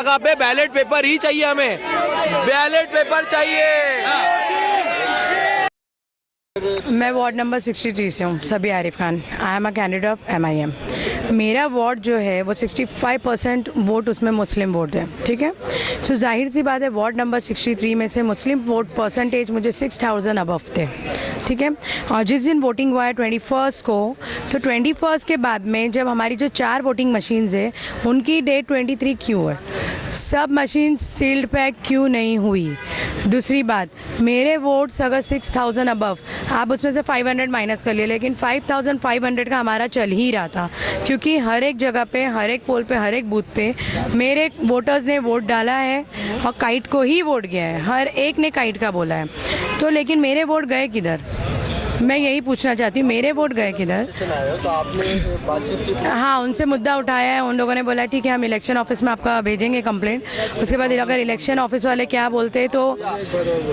पे ballot paper ही चाहिए, हमें बैलेट पेपर चाहिए। मैं वार्ड नंबर 63 से हूँ, सभी Arif Khan. I am a candidate of MIM। मेरा वार्ड जो है वो 65% वोट उसमें मुस्लिम वोट है, ठीक है। सो जाहिर सी बात है वार्ड नंबर 63 में से मुस्लिम वोट परसेंटेज मुझे 6000 अबव थे, ठीक है। और जिस दिन वोटिंग हुआ है 21 को, तो 21 के बाद में जब हमारी जो 4 वोटिंग मशीन्स है उनकी डेट 23 क्यों है, सब मशीन सील्ड पैक क्यों नहीं हुई। दूसरी बात, मेरे वोट्स अगर 6000 अबव, आप उसमें से 500 माइनस कर लिए, लेकिन 5500 का हमारा चल ही रहा था, क्योंकि हर एक जगह पे, हर एक पोल पे, हर एक बूथ पे मेरे वोटर्स ने वोट डाला है और काइट को ही वोट गया है, हर एक ने काइट का बोला है। तो लेकिन मेरे वोट गए किधर, मैं यही पूछना चाहती हूँ, मेरे वोट गए किधर। तो आपने बातचीत की? हाँ, उनसे मुद्दा उठाया है, उन लोगों ने बोला ठीक है हम इलेक्शन ऑफिस में आपका भेजेंगे कंप्लेंट। उसके बाद अगर इलेक्शन ऑफिस वाले क्या बोलते तो,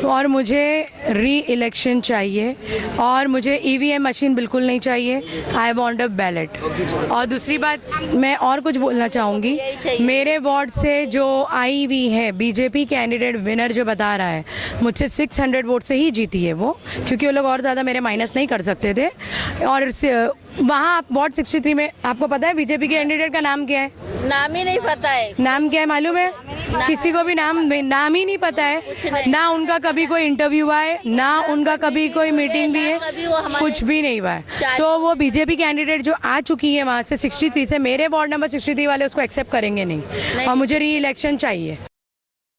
और मुझे री इलेक्शन चाहिए और मुझे EVM मशीन बिल्कुल नहीं चाहिए। I want a ballot. और दूसरी बात मैं और कुछ बोलना चाहूँगी, मेरे वार्ड से जो आई हुई है BJP कैंडिडेट विनर जो बता रहा है, मुझसे 600 वोट से ही जीती है वो, क्योंकि वो लोग और ज़्यादा मेरे माइनस नहीं कर सकते थे। और वहाँ वार्ड 63 में आपको पता है BJP के कैंडिडेट का नाम क्या है? नाम ही नहीं पता है। नाम क्या है मालूम है? किसी को भी नाम ही नहीं पता है। ना उनका कभी कोई इंटरव्यू हुआ है, ना उनका कभी कोई मीटिंग भी है, कुछ भी नहीं हुआ है। तो वो BJP कैंडिडेट जो आ चुकी है वहाँ से 63 से, मेरे वार्ड नंबर 63 वाले उसको एक्सेप्ट करेंगे नहीं, और मुझे री इलेक्शन चाहिए।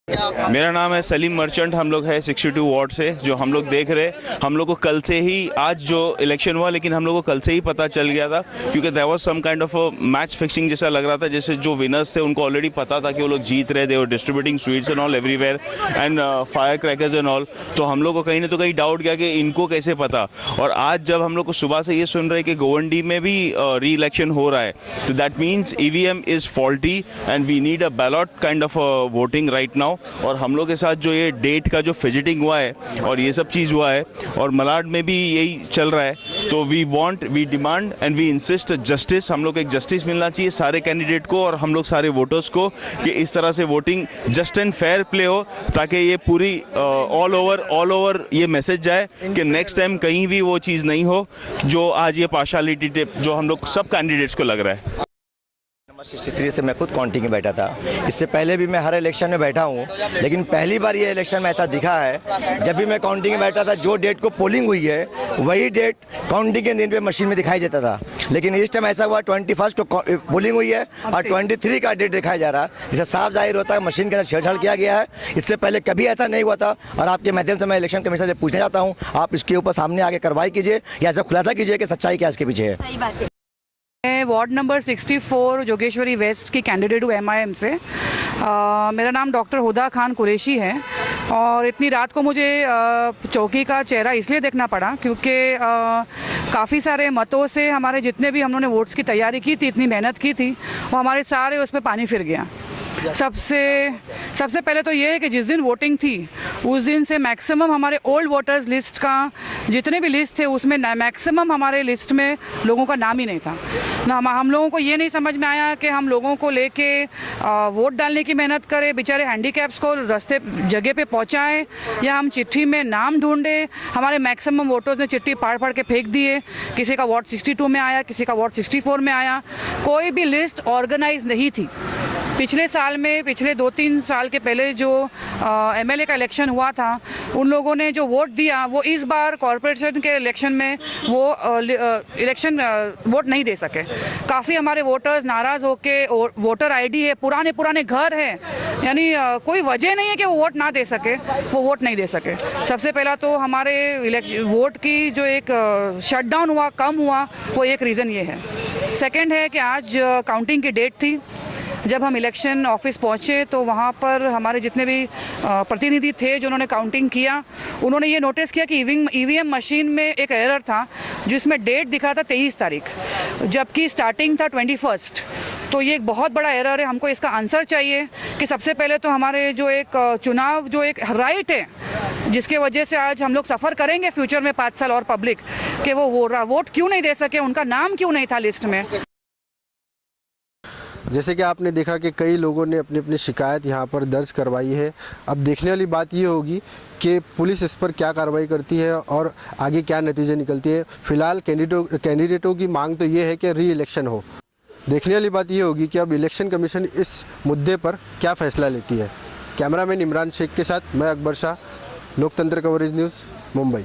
मेरा नाम है सलीम मर्चेंट, हम लोग है 62 वार्ड से। जो हम लोग देख रहे, हम लोग को कल से ही, आज जो इलेक्शन हुआ लेकिन हम लोग को कल से ही पता चल गया था, क्योंकि there was some kind of match fixing जैसा लग रहा था। जैसे जो विनर्स थे उनको ऑलरेडी पता था कि वो लोग जीत रहे, they were distributing sweets and all everywhere and fire crackers and all. तो हम लोग को कहीं ना तो कहीं डाउट गया कि इनको कैसे पता। और आज जब हम लोग को सुबह से ये सुन रहे कि गोवंडी में भी री इलेक्शन हो रहा है, तो that means EVM is faulty and we need a ballot kind of voting right now. और हम लोग के साथ जो ये डेट का जो फिजिटिंग हुआ है और ये सब चीज़ हुआ है, और मलाड में भी यही चल रहा है, तो we demand and we insist justice. हम लोग को एक जस्टिस मिलना चाहिए सारे कैंडिडेट को और हम लोग सारे वोटर्स को, कि इस तरह से voting just and fair play हो, ताकि ये पूरी ऑल ओवर ये मैसेज जाए कि नेक्स्ट टाइम कहीं भी वो चीज़ नहीं हो जो आज ये पार्शलिटी जो हम लोग सब कैंडिडेट्स को लग रहा है। 63 से मैं खुद काउंटिंग में बैठा था। इससे पहले भी मैं हर इलेक्शन में बैठा हूँ, लेकिन पहली बार ये इलेक्शन में ऐसा दिखा है, जब भी मैं काउंटिंग में बैठा था जो डेट को पोलिंग हुई है वही डेट काउंटिंग के दिन पे मशीन में दिखाई देता था। लेकिन इस टाइम ऐसा हुआ 21 को पोलिंग हुई है और 23 का डेट दिखाया जा रहा है, जिससे साफ जाहिर होता है मशीन के अंदर छेड़छाड़ किया गया है। इससे पहले कभी ऐसा नहीं हुआ था। और आपके माध्यम से मैं इलेक्शन कमीशन से पूछना चाहता हूँ, आप इसके ऊपर सामने आगे कार्रवाई कीजिए या ऐसा खुलासा कीजिए कि सच्चाई क्या इसके पीछे है। मैं वार्ड नंबर 64 जोगेश्वरी वेस्ट की कैंडिडेट हूँ MIM से। मेरा नाम डॉक्टर हुदा खान कुरैशी है और इतनी रात को मुझे चौकी का चेहरा इसलिए देखना पड़ा क्योंकि काफ़ी सारे मतों से हमारे जितने भी हम लोगों ने वोट्स की तैयारी की थी, इतनी मेहनत की थी, वो हमारे सारे उस पर पानी फिर गया। सबसे पहले तो ये है कि जिस दिन वोटिंग थी उस दिन से मैक्सिमम हमारे ओल्ड वोटर्स लिस्ट का जितने भी लिस्ट थे उसमें मैक्सिमम हमारे लिस्ट में लोगों का नाम ही नहीं था ना। हम लोगों को ये नहीं समझ में आया कि हम लोगों को लेके वोट डालने की मेहनत करें, बेचारे हैंडीकैप्स को रास्ते जगह पे पहुंचाएं, या हम चिट्ठी में नाम ढूंढे। हमारे मैक्सिमम वोटर्स ने चिट्ठी फाड़ के फेंक दिए। किसी का वार्ड 62 में आया, किसी का वार्ड 64 में आया, कोई भी लिस्ट ऑर्गेनाइज नहीं थी। पिछले 2-3 साल के पहले जो MLA का इलेक्शन हुआ था, उन लोगों ने जो वोट दिया वो इस बार कॉरपोरेशन के इलेक्शन में वो इलेक्शन वोट नहीं दे सके। काफ़ी हमारे वोटर्स नाराज़ होके, वोटर ID है, पुराने घर हैं, यानी कोई वजह नहीं है कि वो वोट ना दे सके, वो वोट नहीं दे सके। सबसे पहला तो हमारे वोट की जो एक शटडाउन हुआ, कम हुआ, वो एक रीज़न ये है। सेकेंड है कि आज काउंटिंग की डेट थी। जब हम इलेक्शन ऑफिस पहुंचे तो वहां पर हमारे जितने भी प्रतिनिधि थे जो उन्होंने काउंटिंग किया, उन्होंने ये नोटिस किया कि EVM मशीन में एक एरर था जिसमें डेट दिख रहा था 23 तारीख, जबकि स्टार्टिंग था 21। तो ये एक बहुत बड़ा एरर है। हमको इसका आंसर चाहिए कि सबसे पहले तो हमारे जो एक चुनाव जो एक राइट है, जिसके वजह से आज हम लोग सफ़र करेंगे फ्यूचर में 5 साल और पब्लिक, कि वो वोट क्यों नहीं दे सके, उनका नाम क्यों नहीं था लिस्ट में। जैसे कि आपने देखा कि कई लोगों ने अपनी अपनी शिकायत यहाँ पर दर्ज करवाई है। अब देखने वाली बात ये होगी कि पुलिस इस पर क्या कार्रवाई करती है और आगे क्या नतीजे निकलती है। फिलहाल कैंडिडेटों की मांग तो ये है कि री इलेक्शन हो। देखने वाली बात ये होगी कि अब इलेक्शन कमीशन इस मुद्दे पर क्या फ़ैसला लेती है। कैमरामैन इमरान शेख के साथ मैं अकबर शाह, लोकतंत्र कवरेज न्यूज़, मुंबई।